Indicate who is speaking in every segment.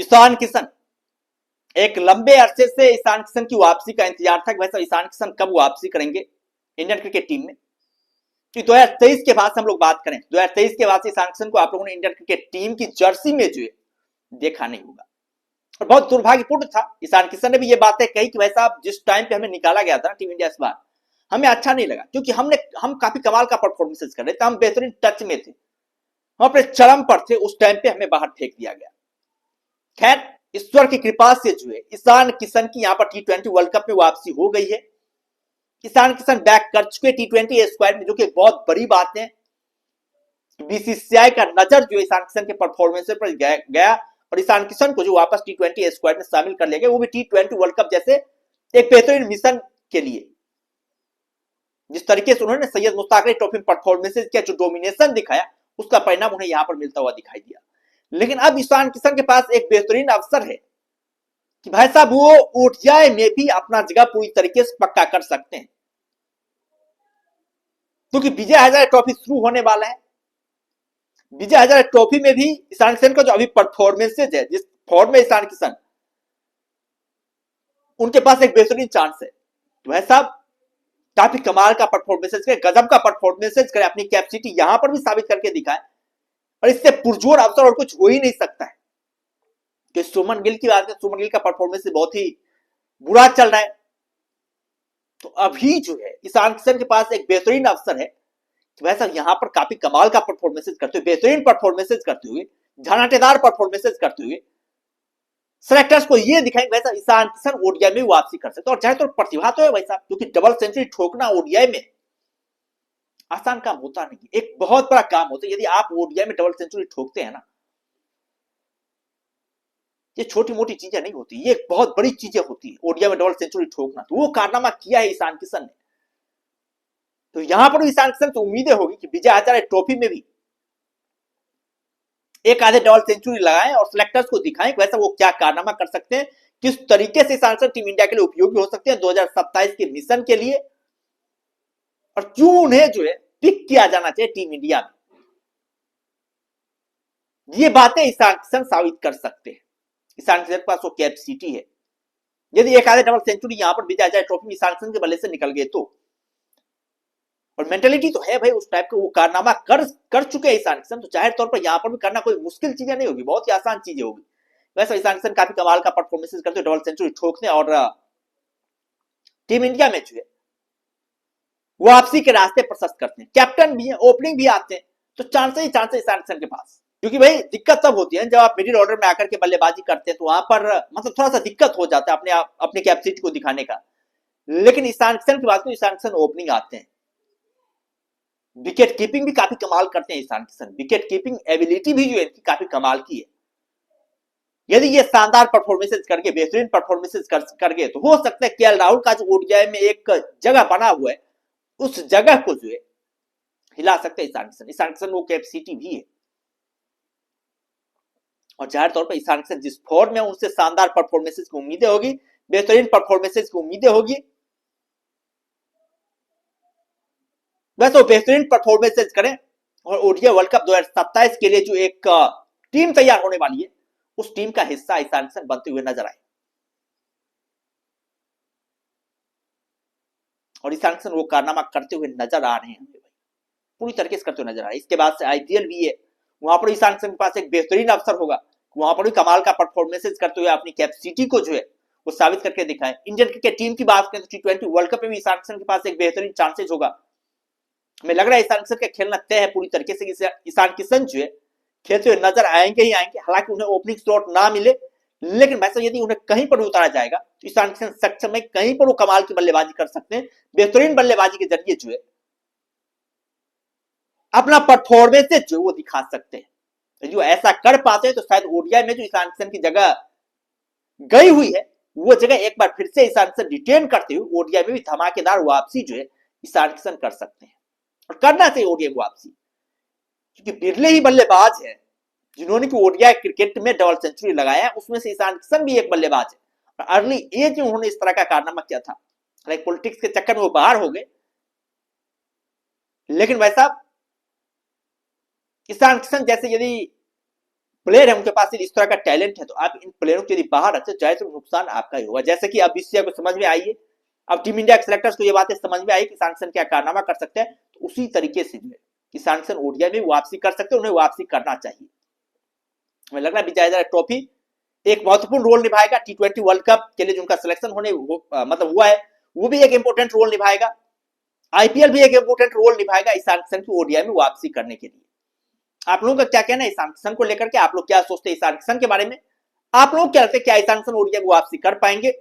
Speaker 1: ईशान किशन, एक लंबे अरसे से ईशान किशन की वापसी का इंतजार था कि भाई साहब ईशान किशन कब वापसी करेंगे इंडियन क्रिकेट टीम में। कि 2023 के बाद से हम लोग बात करें, 2023 के बाद से ईशान किशन को आप लोगों ने इंडियन क्रिकेट टीम की जर्सी में जो है देखा नहीं होगा। और बहुत दुर्भाग्यपूर्ण था, ईशान किशन ने भी ये बातें कही कि भाई साहब जिस टाइम पे हमें निकाला गया था टीम इंडिया इस बार हमें अच्छा नहीं लगा, क्योंकि हम काफी कमाल का परफॉर्मेंस कर रहे थे, हम बेहतरीन टच में थे, हम अपने चरम पर थे, उस टाइम पे हमें बाहर फेंक दिया गया। खैर ईश्वर की कृपा से जो है ईशान किशन की यहाँ पर T20 वर्ल्ड कप में वापसी हो गई है। ईशान किशन बैक कर चुके T20 स्क्वाड में, जो कि बहुत बड़ी बात है। बीसीसीआई का नजर जो ईशान किशन के परफॉर्मेंस पर गया और ईशान किशन को जो वापस T20 स्क्वाड में शामिल कर लिया गया, वो भी T20 वर्ल्ड कप जैसे एक बेहतरीन मिशन के लिए। जिस तरीके से उन्होंने सैयद मुश्ताक अली ट्रॉफी परफॉर्मेंसेस किया, जो डोमिनेशन दिखाया, उसका परिणाम उन्हें यहां पर मिलता हुआ दिखाई दिया। लेकिन अब ईशान किशन के पास एक बेहतरीन अवसर है कि भाई साहब वो ओडीआई में भी अपना जगह पूरी तरीके से पक्का कर सकते हैं, क्योंकि विजय हजारे ट्रॉफी शुरू होने वाला है। विजय हजारे ट्रॉफी में भी ईशान किशन का जो अभी परफॉर्मेंसेज है, जिस फॉर्म में ईशान किशन, उनके पास एक बेहतरीन चांस है तो भाई साहब काफी कमाल का परफॉर्मेंसेज करे, गजब का परफॉर्मेंसेज करे, अपनी कैपेसिटी यहां पर भी साबित करके दिखाए। और इससे पुरजोर अवसर और कुछ हो ही नहीं सकता है। कि सुमन गिल की बात है, सुमन गिल का परफॉर्मेंस बहुत ही बुरा चल रहा है, तो अभी जो है ईशान किशन के पास एक बेहतरीन अवसर है कि वैसा यहां पर काफी कमाल का परफॉर्मेंसेज करते हुए, बेहतरीन परफॉर्मेंसेज करते हुए, झनाटेदार परफॉर्मेंसेज करते हुए सेलेक्टर्स को ये दिखाएंगे वैसा ईशान किशन ओडीआई में वापसी कर सकते हैं। और चाहे तो प्रतिभा तो है भाई साहब, क्योंकि डबल सेंचुरी ठोकना ओडीआई में आसान काम होता नहीं, एक बहुत बड़ा काम होता है। यदि आप ओडीआई में डबल सेंचुरी ठोकते हैं ना, ये छोटी मोटी चीजें नहीं होती, ये बहुत बड़ी चीजें होती है ओडीआई में डबल सेंचुरी ठोकना। तो वो कारनामा किया है ईशान किशन ने। तो यहां पर ईशान किशन तो उम्मीदें होगी कि विजय हजारे ट्रॉफी में भी एक आधे डबल सेंचुरी लगाएं और सिलेक्टर्स को दिखाएं वैसा वो क्या कारनामा कर सकते हैं, किस तरीके से ईशान किशन टीम इंडिया के लिए उपयोगी हो सकते हैं 2027 के मिशन के लिए, और क्यों उन्हें जो है पिक किया जाना चाहिए टीम इंडिया में। ये बातें ईशान किशन साबित कर सकते हैं। ईशान किशन के पास वो कैपेसिटी है। यदि एक आधे डबल सेंचुरी यहां पर विजय हजारे ट्रॉफी में ईशान किशन के बल्ले से निकल गए तो, और मेंटेलिटी तो है भाई उस टाइप का, वो कारनामा कर चुके हैं ईशान किशन, तो जाहिर तौर पर यहां पर भी करना कोई मुश्किल चीजें नहीं होगी, बहुत ही आसान चीजें होगी। वैसे ईशान किशन काफी कमाल का परफॉर्मेंस करते हैं, डबल सेंचुरी ठोकते हैं और टीम इंडिया में जो है वापसी के रास्ते प्रशस्त करते हैं। कैप्टन भी है, ओपनिंग भी आते हैं, तो चांसेस ही चांसेस ईशान किशन के पास। क्योंकि भाई दिक्कत तब होती है जब आप मिडिल ऑर्डर में आकर के बल्लेबाजी करते हैं, तो वहां पर मतलब थोड़ा सा दिक्कत हो जाता है अपने कैपेसिटी को दिखाने का। लेकिन ईशान किशन की बात करें, ईशान किशन ओपनिंग आते हैं, विकेट कीपिंग भी काफी कमाल करते हैं Ishan Kishan, wicket keeping ability भी जो है इनकी काफी कमाल की है। यदि ये शानदार परफॉर्मेंसेस करके, बेहतरीन परफॉर्मेंसेस कर गए, तो हो सकता है केएल राहुल का जो ओडीआई में एक जगह बना हुआ है, उस जगह को जो है हिला सकते हैं ईशान किशन। ईशान किशन वो कैपेसिटी भी है, और जाहिर तौर पर ईशान किशन जिस फॉर्म में, उससे शानदार परफॉर्मेंसेस की उम्मीदें होगी, बेहतरीन परफॉर्मेंसेस की उम्मीदें होगी। वैसे वो बेहतरीन परफॉर्मेंसेस करें और ओडीआई वर्ल्ड कप 2027 के लिए जो एक टीम तैयार होने वाली है, उस टीम का हिस्सा ईशान किशन बनते हुए नजर आए। और ईशान किशन वो कारनामा करते हुए नजर आ रहे हैं, पूरी तरीके से करते हुए नजर आ रहे हैं। इसके बाद से आईपीएल भी है, वहां पर ईशान किशन के पास एक बेहतरीन अवसर होगा, वहां पर भी कमाल का परफॉर्मेंसेस करते हुए अपनी कैपेसिटी को जो है वो साबित करके दिखाएं। इंडियन क्रिकेट टीम की बात करें तो T20 वर्ल्ड कप में भी ईशान किशन के पास एक बेहतरीन चांसेस होगा। हमें लग रहा है ईशान किशन का खेलना तय है पूरी तरीके से। ईशान किशन जो है खेलते हुए नजर आएंगे ही आएंगे, हालांकि उन्हें ओपनिंग स्लॉट ना मिले, लेकिन वैसे यदि उन्हें कहीं पर उतारा जाएगा तो ईशान किशन सक्षम है, कहीं पर वो कमाल की बल्लेबाजी कर सकते हैं, बेहतरीन बल्लेबाजी के जरिए जो है अपना परफॉर्मेंस जो वो दिखा सकते हैं। जो ऐसा कर पाते हैं तो शायद ओडीआई में जो ईशान किशन की जगह गई हुई है, वो जगह एक बार फिर से ईशान किशन रिटेन करते हुए ओडीआई में भी धमाकेदार वापसी जो है ईशान किशन कर सकते हैं, और करना चाहिए ओडीआई वापसी। क्योंकि बिरले ही बल्लेबाज है जिन्होंने कि ओडीआई क्रिकेट में डबल सेंचुरी लगाया है, उसमें से ईशान किशन भी एक बल्लेबाज है। और अर्ली एज में उन्होंने इस तरह का कारनामा किया था, लाइक पॉलिटिक्स के चक्कर में वो बाहर हो गए, लेकिन वैसा ईशान किशन जैसे यदि प्लेयर है, उनके पास इस तरह का टैलेंट है, तो आप इन प्लेयरों को यदि बाहर रखते जाए तो नुकसान आपका ही होगा। जैसे कि अब बीसीसीआई को समझ में आई है, अब टीम इंडिया के सिलेक्टर्स को ये बातें समझ में आई कि ईशान किशन क्या कारनामा कर सकते हैं, तो उसी तरीके से जो है ईशान किशन ओडीआई में वापसी कर सकते हैं, उन्हें वापसी करना चाहिए। हमें लग रहा है विजय हजारे ट्रॉफी एक महत्वपूर्ण रोल निभाएगा। T20 वर्ल्ड कप के लिए जो उनका सिलेक्शन होने मतलब हुआ है, वो भी एक इंपॉर्टेंट रोल निभाएगा। आईपीएल भी एक इंपॉर्टेंट रोल निभाएगा ईशान किशन की ओडीआई में वापसी करने के लिए। आप लोगों का क्या कहना है ईशान किशन को लेकर के? आप लोग क्या सोचते हैं ईशान किशन के बारे में? आप लोग क्या लगते हैं, क्या ईशान किशन ओडीआई में वापसी कर पाएंगे?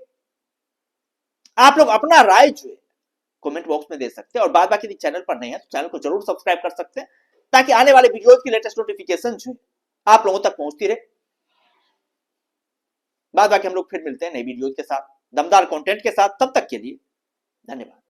Speaker 1: आप लोग अपना राय जो है कमेंट बॉक्स में दे सकते हैं, और बाद बाकी चैनल पर नहीं है तो चैनल को जरूर सब्सक्राइब कर सकते हैं, ताकि आने वाले वीडियोस की लेटेस्ट नोटिफिकेशन जो है आप लोगों तक पहुंचती रहे। बाद बाकी हम लोग फिर मिलते हैं नई वीडियोस के साथ, दमदार कंटेंट के साथ। तब तक के लिए धन्यवाद।